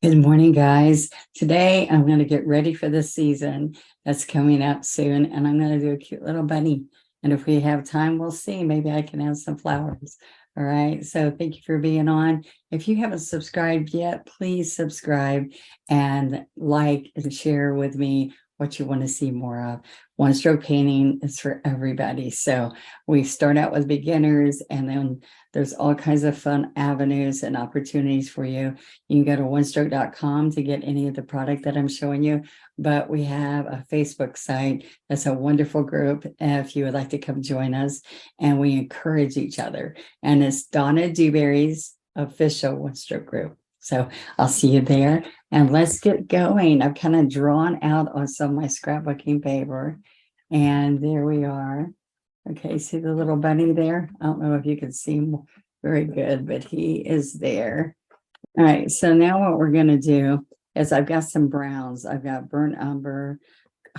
Good morning, guys. Today I'm going to get ready for the season that's coming up soon, and I'm going to do a cute little bunny. And if we have time, we'll see. Maybe I can add some flowers. All right. So thank you for being on. If you haven't subscribed yet, please subscribe and like and share with me what you want to see more of. One stroke painting is for everybody. So we start out with beginners, and then there's all kinds of fun avenues and opportunities for you. You can go to onestroke.com to get any of the product that I'm showing you, but we have a Facebook site that's a wonderful group if you would like to come join us, and we encourage each other. And it's Donna Dewberry's official One Stroke group. So I'll see you there, and let's get going. I've kind of drawn out on some of my scrapbooking paper, and there we are. Okay, see the little bunny there? I don't know if you can see him very good, but he is there. All right, so now what we're going to do is I've got some browns. I've got burnt umber,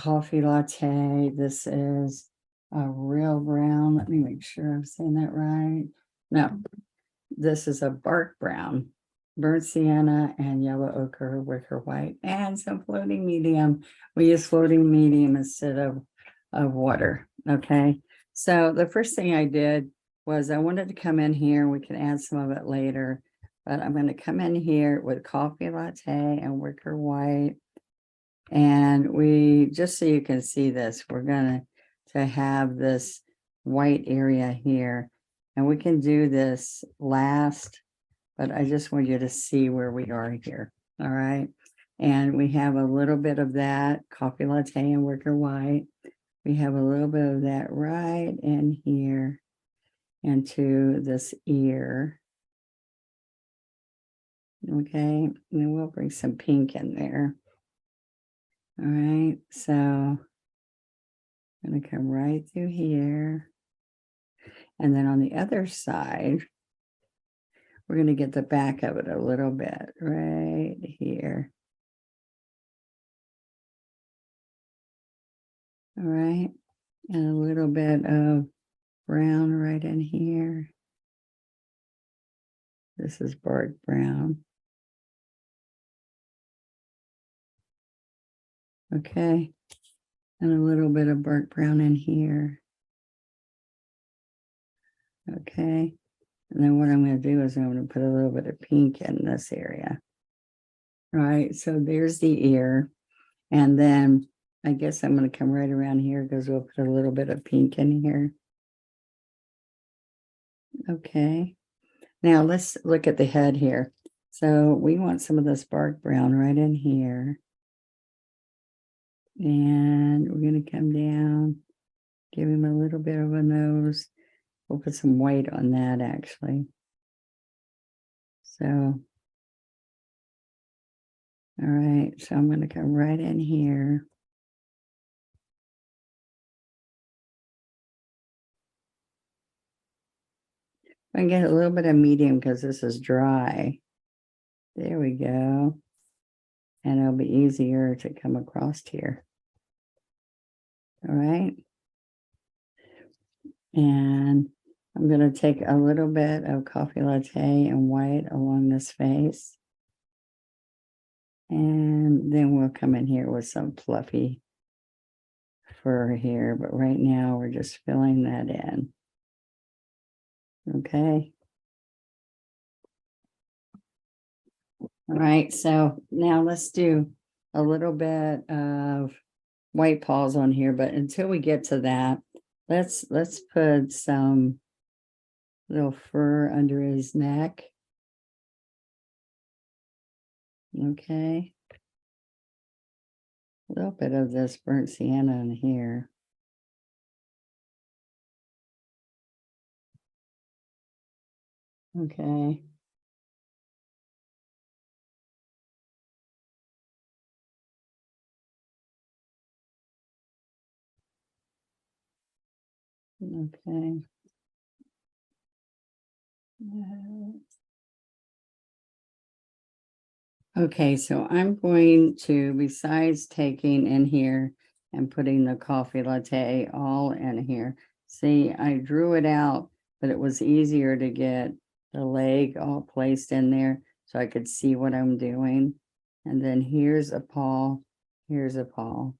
coffee latte. This is a real brown. Let me make sure I'm saying that right. No, this is a bark brown, burnt sienna, and yellow ochre, wicker white, and some floating medium. We use floating medium instead of water. Okay, so the first thing I did was I wanted to come in here. We can add some of it later. But I'm going to come in here with coffee latte and wicker white. And we, just so you can see this, we're going to have this white area here. And we can do this last, but I just want you to see where we are here. All right. And we have a little bit of that coffee latte and wicker white. We have a little bit of that right in here into this ear. Okay, and then we'll bring some pink in there. All right, so I'm going to come right through here. And then on the other side, we're going to get the back of it a little bit right here. All right, and a little bit of brown right in here. This is bark brown. Okay, and a little bit of bark brown in here. Okay, and then what I'm going to do is I'm going to put a little bit of pink in this area. All right, so there's the ear. And then I guess I'm going to come right around here because we'll put a little bit of pink in here. Okay, now let's look at the head here. So we want some of this bark brown right in here. And we're going to come down, give him a little bit of a nose. We'll put some white on that actually. So, all right, so I'm going to come right in here. I can get a little bit of medium because this is dry. There we go. And it'll be easier to come across here. All right. And I'm going to take a little bit of coffee latte and white along this face. And then we'll come in here with some fluffy fur here. But right now we're just filling that in. Okay. All right. So now let's do a little bit of white paws on here. But until we get to that, let's put some little fur under his neck. Okay. A little bit of this burnt sienna in here. Okay. Okay. Okay, so I'm going to, besides taking in here and putting the coffee latte all in here. See, I drew it out, but it was easier to get the leg all placed in there so I could see what I'm doing. And then here's a paw, here's a paw.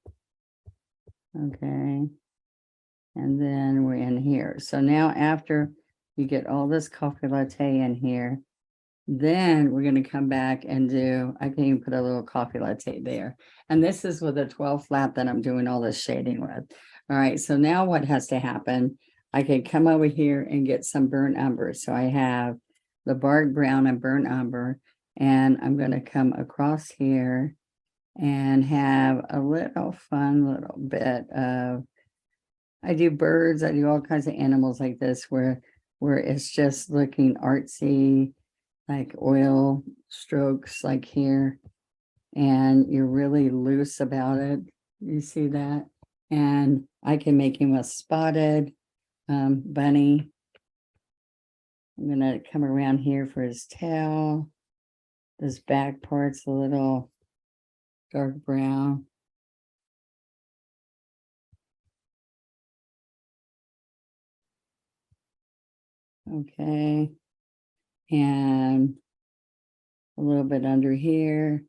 Okay. And then we're in here. So now after you get all this coffee latte in here, then we're going to come back and do, I can even put a little coffee latte there. And this is with a 12 flat that I'm doing all this shading with. All right, so now what has to happen? I can come over here and get some burnt umber. So I have the bark brown and burnt umber, and I'm going to come across here and have a little fun little bit of, I do birds, I do all kinds of animals like this where it's just looking artsy, like oil strokes like here, and you're really loose about it. You see that? And I can make him a spotted bunny. I'm gonna come around here for his tail. This back part's a little dark brown. Okay. And a little bit under here.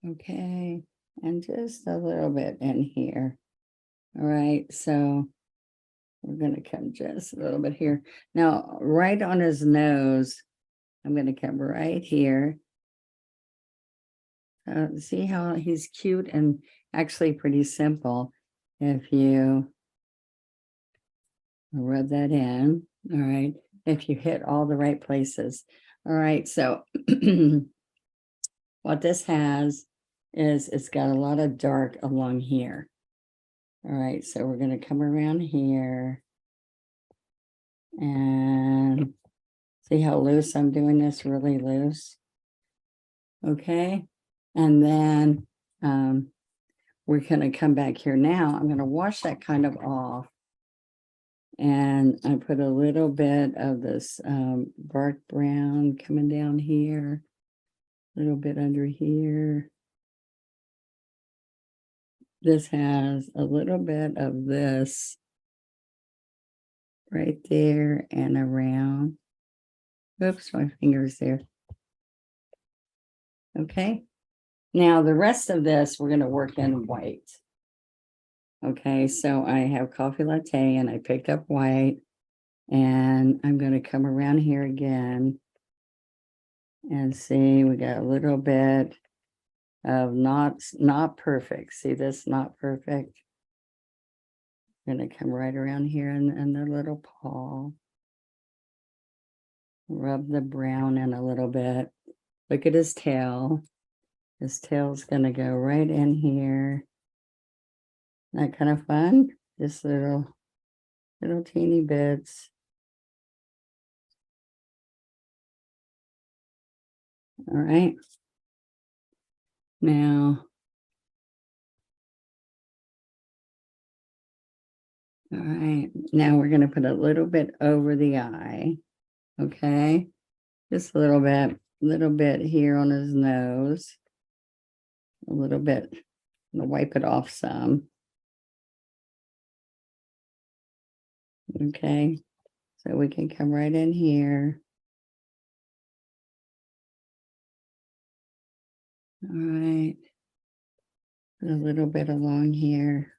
Okay. And just a little bit in here. All right. So we're going to come just a little bit here. Now, right on his nose, I'm going to come right here. See how he's cute and actually pretty simple if you rub that in. All right. If you hit all the right places. All right. So what this has is it's got a lot of dark along here. All right. So we're going to come around here and see how loose I'm doing this, really loose. Okay. And then we're going to come back here now. I'm going to wash that kind of off. And I put a little bit of this bark brown coming down here, a little bit under here. This has a little bit of this right there and around. Oops, my finger's there. Okay. Now the rest of this, we're going to work in white. Okay, so I have coffee latte and I picked up white, and I'm going to come around here again and see, we got a little bit of not perfect. See this, not perfect. I'm going to come right around here and the little paw. Rub the brown in a little bit. Look at his tail. His tail's going to go right in here. That kind of fun? Just little teeny bits. All right. Now, all right. Now we're going to put a little bit over the eye. Okay. Just a little bit here on his nose. A little bit. I'm going to wipe it off some. Okay. So we can come right in here. All right. Put a little bit along here.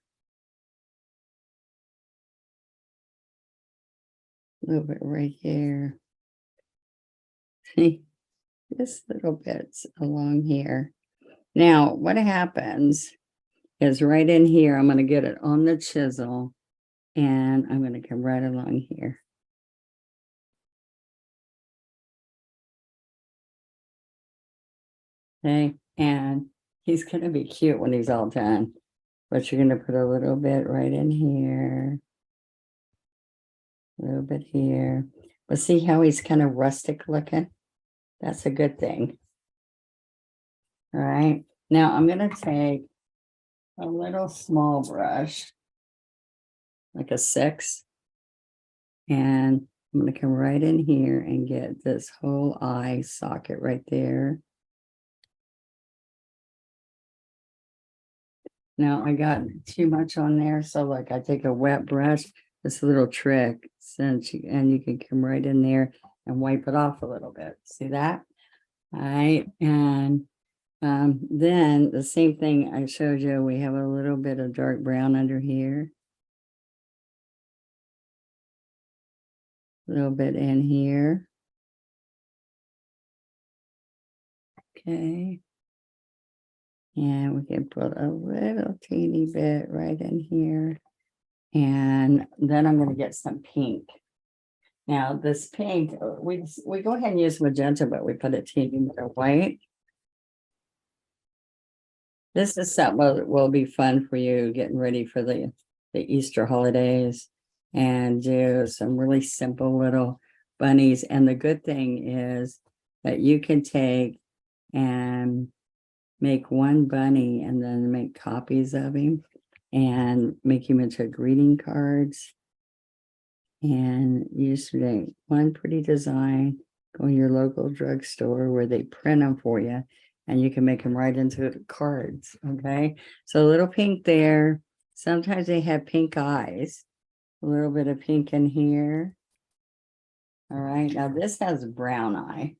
A little bit right here. See, just little bits along here. Now, what happens is right in here, I'm going to get it on the chisel, and I'm going to come right along here. Okay, and he's going to be cute when he's all done. But you're going to put a little bit right in here. A little bit here. But see how he's kind of rustic looking? That's a good thing. All right. Now I'm going to take a little small brush, like a 6. And I'm going to come right in here and get this whole eye socket right there. Now I got too much on there. So like I take a wet brush, this little trick, and you can come right in there and wipe it off a little bit. See that? All right, and then the same thing I showed you, we have a little bit of dark brown under here. A little bit in here. Okay. And we can put a little teeny bit right in here. And then I'm going to get some pink. Now this pink, we go ahead and use magenta, but we put a teeny bit of white. This is something that will be fun for you getting ready for the Easter holidays and do some really simple little bunnies. And the good thing is that you can take and make one bunny and then make copies of him and make him into greeting cards. And you just make one pretty design, go in your local drugstore where they print them for you, and you can make them right into the cards. Okay, so a little pink there. Sometimes they have pink eyes, a little bit of pink in here. All right, now this has a brown eye.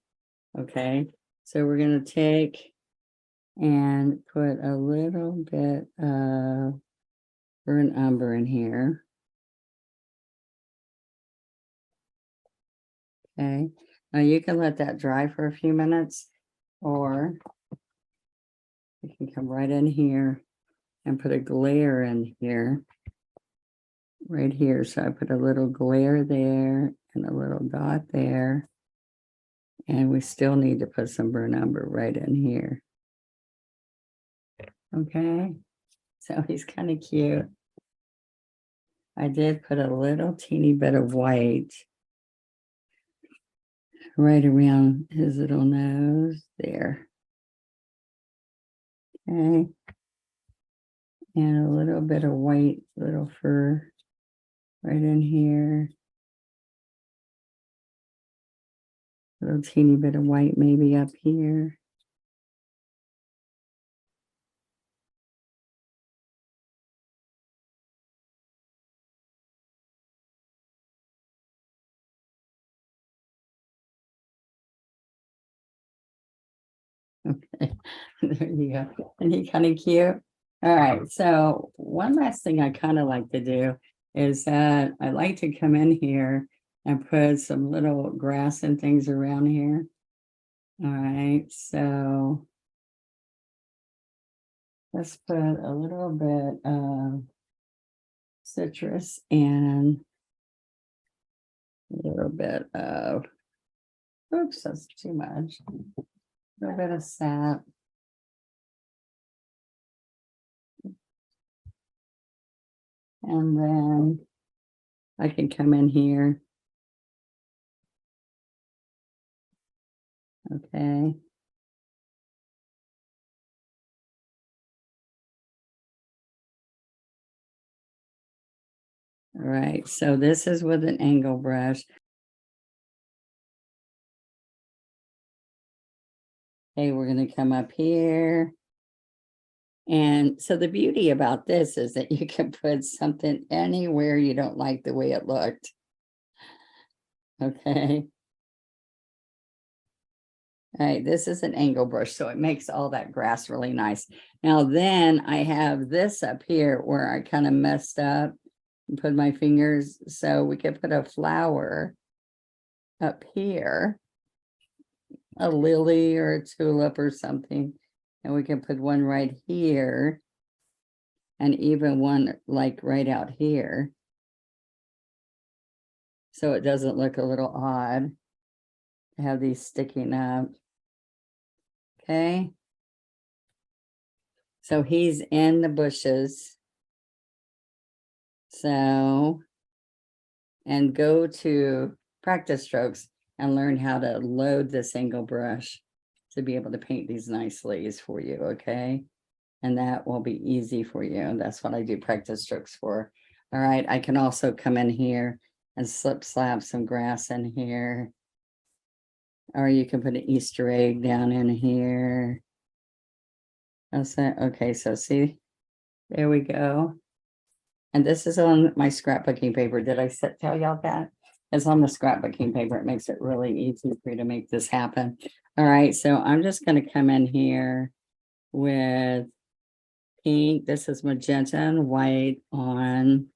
Okay, so we're going to take and put a little bit of burnt umber in here. Okay, now you can let that dry for a few minutes, or you can come right in here and put a glare in here, right here. So I put a little glare there and a little dot there. And we still need to put some burnt umber right in here. Okay, so he's kind of cute. I did put a little teeny bit of white right around his little nose there. Okay, and a little bit of white little fur right in here. A little teeny bit of white maybe up here. Okay, there you go. And he kind of cute. All right, so one last thing I kind of like to do is that I like to come in here and put some little grass and things around here. All right, so let's put a little bit of citrus and a little bit of, oops, that's too much. A little bit of sap. And then I can come in here. Okay. All right, so this is with an angle brush. Okay, we're going to come up here. And so the beauty about this is that you can put something anywhere you don't like the way it looked. Okay. All right, this is an angle brush, so it makes all that grass really nice. Now then I have this up here where I kind of messed up and put my fingers, so we could put a flower up here, a lily or a tulip or something, and we can put one right here and even one like right out here, so it doesn't look a little odd to have these sticking up. Okay, so he's in the bushes. So, and go to practice strokes and learn how to load this angle brush to be able to paint these nice leaves for you. Okay, and that will be easy for you. That's what I do practice strokes for. All right, I can also come in here and slap some grass in here, or you can put an Easter egg down in here. That's it. Okay, so see, there we go. And this is on my scrapbooking paper. Did I tell y'all that? It's on the scrapbooking paper. It makes it really easy for you to make this happen. All right, so I'm just going to come in here with pink. This is magenta and white on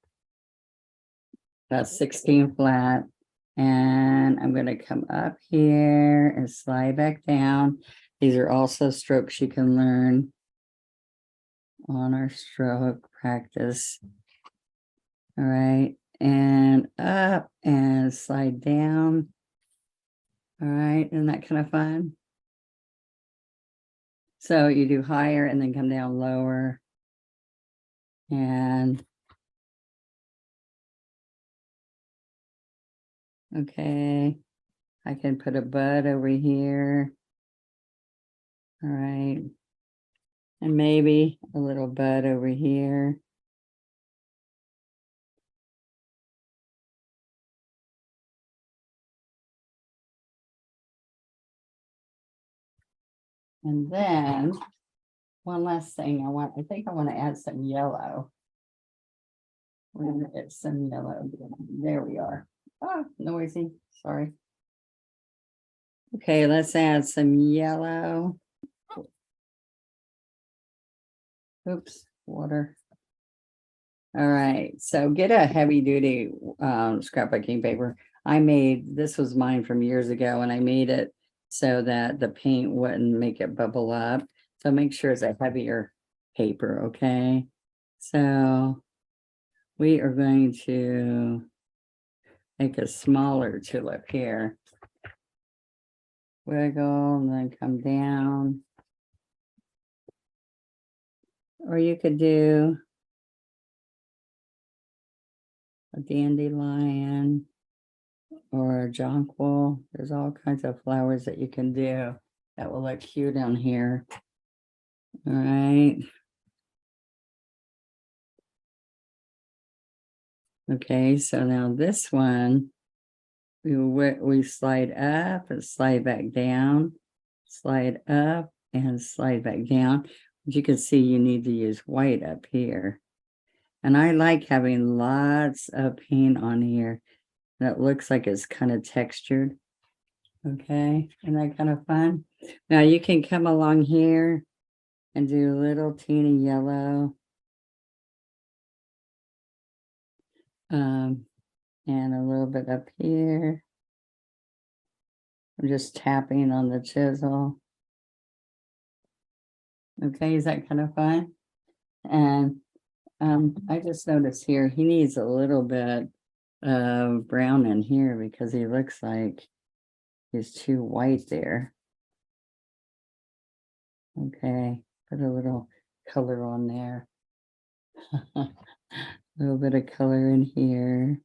the 16 flat. And I'm going to come up here and slide back down. These are also strokes you can learn on our stroke practice. All right, and up and slide down. All right, isn't that kind of fun? So you do higher and then come down lower. And okay, I can put a bud over here. All right, and maybe a little bud over here. And then one last thing I think I want to add some yellow. We're gonna get some yellow. There we are. Oh, noisy, sorry. Okay, let's add some yellow. Oops, water. All right, so get a heavy duty scrapbooking paper. This was mine from years ago, and I made it so that the paint wouldn't make it bubble up. So make sure it's a heavier paper, okay? So we are going to make a smaller tulip here. Wiggle and then come down. Or you could do a dandelion or a jonquil. There's all kinds of flowers that you can do that will look cute on here. All right. Okay, so now this one, we slide up and slide back down, slide up and slide back down. As you can see, you need to use white up here. And I like having lots of paint on here that looks like it's kind of textured. Okay, isn't that kind of fun? Now you can come along here and do a little teeny yellow. And a little bit up here. I'm just tapping on the chisel. Okay, is that kind of fun? And I just noticed here, he needs a little bit of brown in here because he looks like he's too white there. Okay, put a little color on there. A little bit of color in here.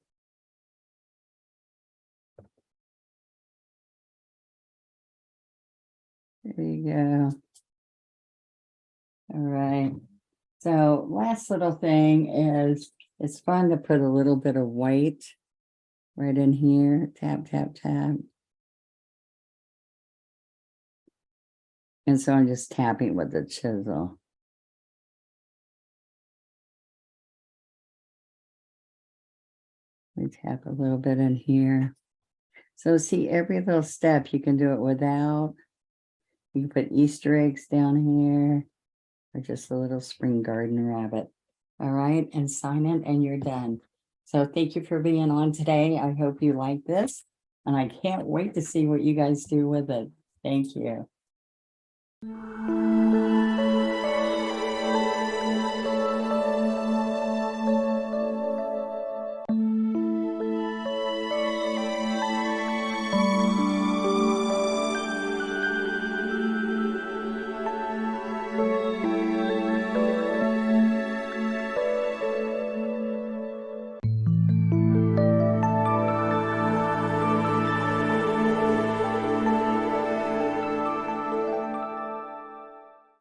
There you go. All right. So last little thing is, it's fun to put a little bit of white right in here. Tap, tap, tap. And so I'm just tapping with the chisel. We tap a little bit in here. So see, every little step, you can do it without. You can put Easter eggs down here, or just a little spring garden rabbit. All right, and sign it and you're done. So thank you for being on today. I hope you like this, and I can't wait to see what you guys do with it. Thank you.